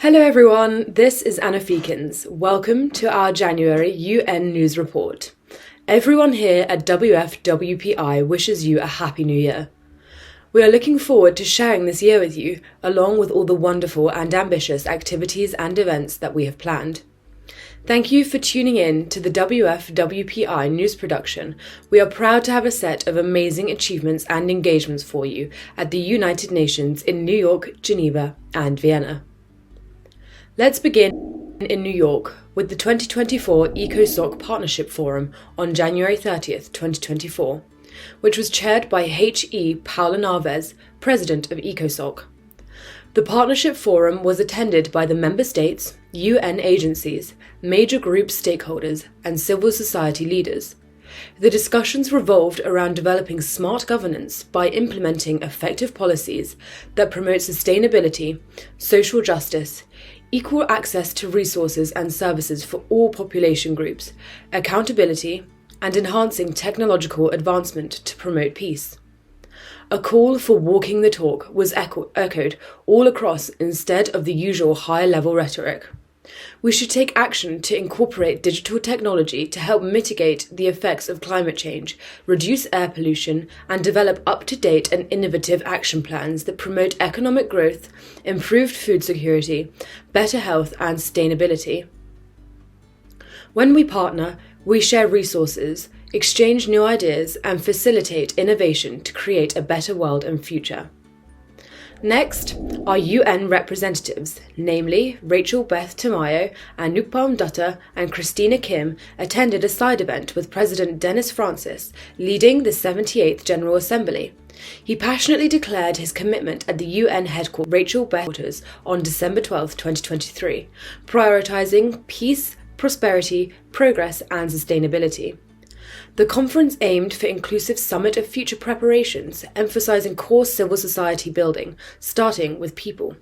Hello everyone, this is Anna Feekins. Welcome to our January UN News Report. Everyone here at WFWPI wishes you a Happy New Year. We are looking forward to sharing this year with you, along with all the wonderful and ambitious activities and events that we have planned. Thank you for tuning in to the WFWPI news production. We are proud to have a set of amazing achievements and engagements for you at the United Nations in New York, Geneva, and Vienna. Let's begin in New York with the 2024 ECOSOC Partnership Forum on January 30th, 2024, which was chaired by H.E. Paula Narvaez, President of ECOSOC. The Partnership Forum was attended by the member states, UN agencies, major group stakeholders, and civil society leaders. The discussions revolved around developing smart governance by implementing effective policies that promote sustainability, social justice, equal access to resources and services for all population groups, accountability, and enhancing technological advancement to promote peace. A call for walking the talk was echoed all across instead of the usual high-level rhetoric. We should take action to incorporate digital technology to help mitigate the effects of climate change, reduce air pollution, and develop up-to-date and innovative action plans that promote economic growth, improved food security, better health, and sustainability. When we partner, we share resources, exchange new ideas, and facilitate innovation to create a better world and future. Next, our UN representatives, namely Rachel Beth Tamayo, Anupam Dutta, and Christina Kim, attended a side event with President Dennis Francis, leading the 78th General Assembly. He passionately declared his commitment at the UN headquarters, Rachel Beth, on December 12, 2023, prioritizing peace, prosperity, progress, and sustainability. The conference aimed for inclusive summit of future preparations, emphasizing core civil society building, starting with people.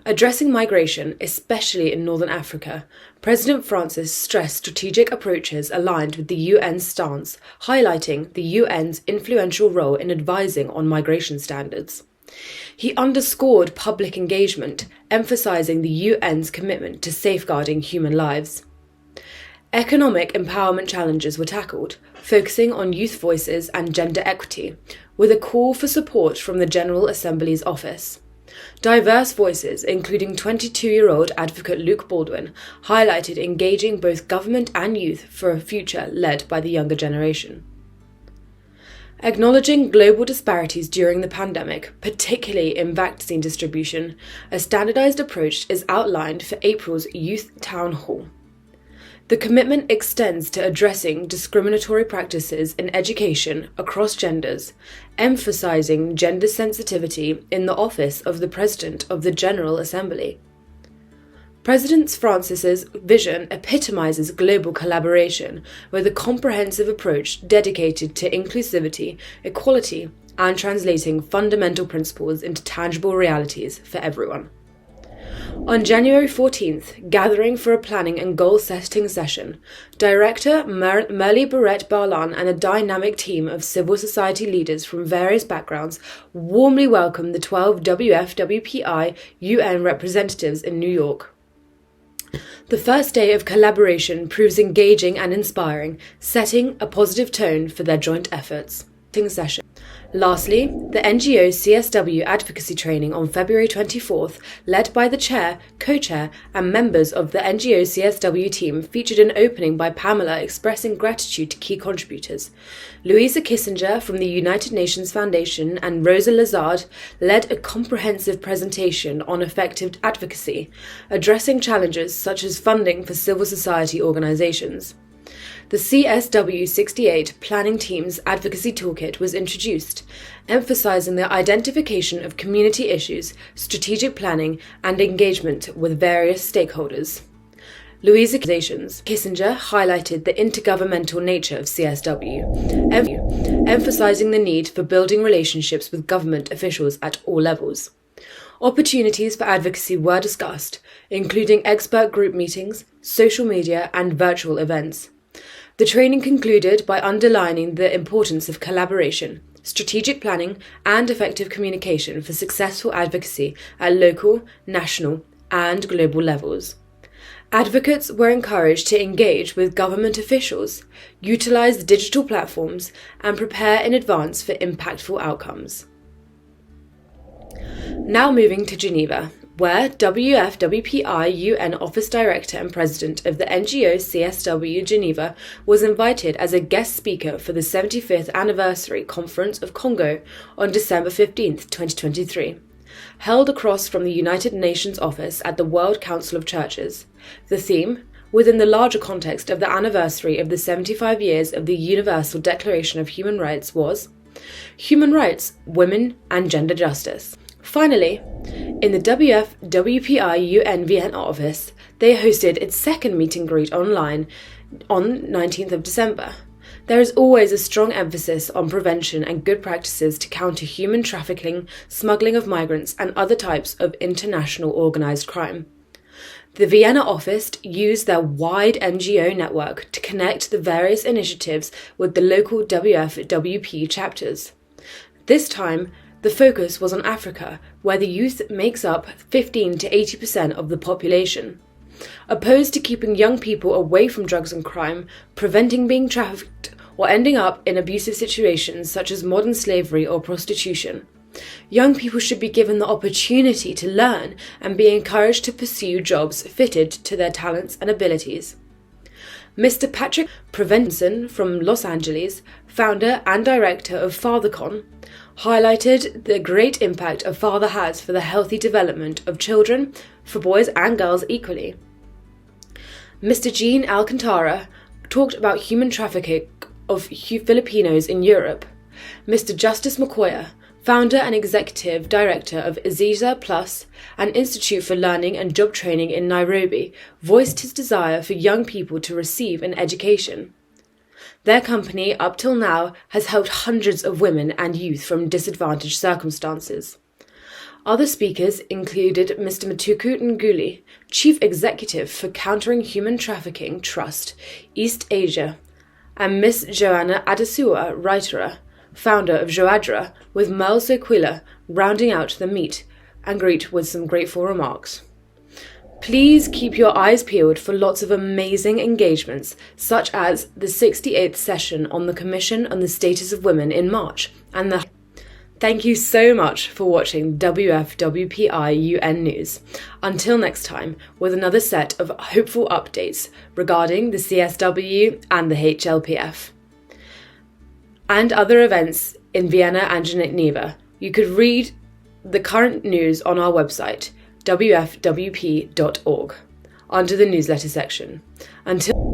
Addressing migration, especially in Northern Africa, President Francis stressed strategic approaches aligned with the UN's stance, highlighting the UN's influential role in advising on migration standards. He underscored public engagement, emphasizing the UN's commitment to safeguarding human lives. Economic empowerment challenges were tackled, focusing on youth voices and gender equity, with a call for support from the General Assembly's office. Diverse voices, including 22-year-old advocate Luke Baldwin, highlighted engaging both government and youth for a future led by the younger generation. Acknowledging global disparities during the pandemic, particularly in vaccine distribution, a standardized approach is outlined for April's Youth Town Hall. The commitment extends to addressing discriminatory practices in education across genders, emphasizing gender sensitivity in the office of the President of the General Assembly. President Francis's vision epitomizes global collaboration with a comprehensive approach dedicated to inclusivity, equality, and translating fundamental principles into tangible realities for everyone. On January 14th, gathering for a planning and goal-setting session, Director Merle Barrett-Barlan and a dynamic team of civil society leaders from various backgrounds warmly welcomed the 12 WFWPI UN representatives in New York. The first day of collaboration proves engaging and inspiring, setting a positive tone for their joint efforts. Session. Lastly, the NGO CSW advocacy training on February 24th, led by the chair, co-chair, and members of the NGO CSW team, featured an opening by Pamela expressing gratitude to key contributors. Louisa Kissinger from the United Nations Foundation and Rosa Lazard led a comprehensive presentation on effective advocacy, addressing challenges such as funding for civil society organizations. The CSW 68 Planning Team's Advocacy Toolkit was introduced, emphasizing the identification of community issues, strategic planning, and engagement with various stakeholders. Louisa Kissinger highlighted the intergovernmental nature of CSW, emphasizing the need for building relationships with government officials at all levels. Opportunities for advocacy were discussed, including expert group meetings, social media, and virtual events. The training concluded by underlining the importance of collaboration, strategic planning, and effective communication for successful advocacy at local, national, and global levels. Advocates were encouraged to engage with government officials, utilise digital platforms, and prepare in advance for impactful outcomes. Now moving to Geneva, where WFWPI UN Office Director and President of the NGO CSW Geneva was invited as a guest speaker for the 75th Anniversary Conference of Congo on December 15, 2023. Held across from the United Nations office at the World Council of Churches. The theme, within the larger context of the anniversary of the 75 years of the Universal Declaration of Human Rights, was Human Rights, Women and Gender Justice. Finally, in the WFWPI UN Vienna office, they hosted its second meet and greet online on 19th of December. There is always a strong emphasis on prevention and good practices to counter human trafficking, smuggling of migrants, and other types of international organised crime. The Vienna office used their wide NGO network to connect the various initiatives with the local WFWP chapters. This time, the focus was on Africa, where the youth makes up 15 to 80% of the population. Opposed to keeping young people away from drugs and crime, preventing being trafficked, or ending up in abusive situations such as modern slavery or prostitution. Young people should be given the opportunity to learn and be encouraged to pursue jobs fitted to their talents and abilities. Mr. Patrick Prevenson from Los Angeles, founder and director of FatherCon, highlighted the great impact a father has for the healthy development of children, for boys and girls equally. Mr. Jean Alcantara talked about human trafficking of Filipinos in Europe. Mr. Justice McCoyer, founder and executive director of Aziza Plus, an institute for learning and job training in Nairobi, voiced his desire for young people to receive an education. Their company, up till now, has helped hundreds of women and youth from disadvantaged circumstances. Other speakers included Mr. Matuku Nguli, Chief Executive for Countering Human Trafficking Trust, East Asia, and Miss Joanna Adesua Reitera, founder of Joadra, with Merle Soquila rounding out the meet and greet with some grateful remarks. Please keep your eyes peeled for lots of amazing engagements, such as the 68th session on the Commission on the Status of Women in March, and the Thank you so much for watching WFWPI UN News. Until next time, with another set of hopeful updates regarding the CSW and the HLPF. And other events in Vienna and Geneva. You could read the current news on our website, wfwp.org, under the newsletter section. Until